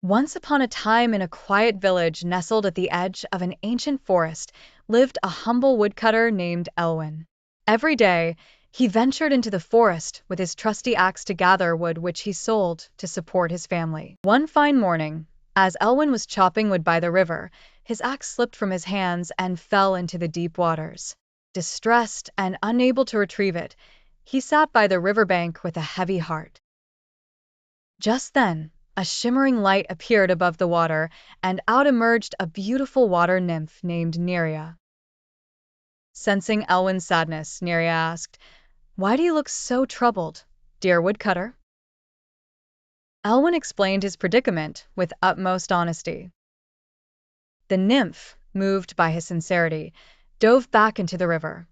Once upon a time, in a quiet village nestled at the edge of an ancient forest, lived a humble woodcutter named Elwyn. Every day, he ventured into the forest with his trusty axe to gather wood which he sold to support his family. One fine morning, as Elwyn was chopping wood by the river, his axe slipped from his hands and fell into the deep waters. Distressed and unable to retrieve it, he sat by the riverbank with a heavy heart. Just then, a shimmering light appeared above the water, and out emerged a beautiful water nymph named Nerea. Sensing Elwyn's sadness, Nerea asked, "Why do you look so troubled, dear woodcutter?" Elwyn explained his predicament with utmost honesty. The nymph, moved by his sincerity, dove back into the river.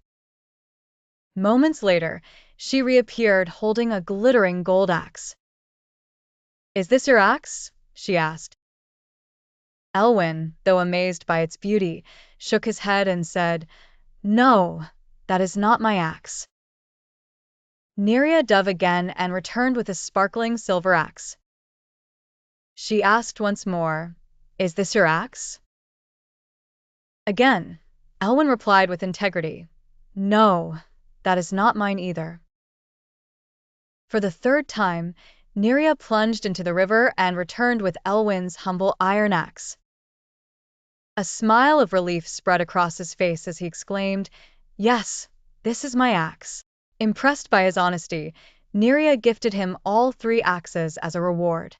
Moments later, she reappeared holding a glittering gold axe. "Is this your axe?" she asked. Elwyn, though amazed by its beauty, shook his head and said, "No, that is not my axe." Nerea dove again and returned with a sparkling silver axe. She asked once more, "Is this your axe?" Again, Elwyn replied with integrity, "No, that is not mine either." For the third time, Nerea plunged into the river and returned with Elwyn's humble iron axe. A smile of relief spread across his face as he exclaimed, "Yes, this is my axe." Impressed by his honesty, Nerea gifted him all three axes as a reward.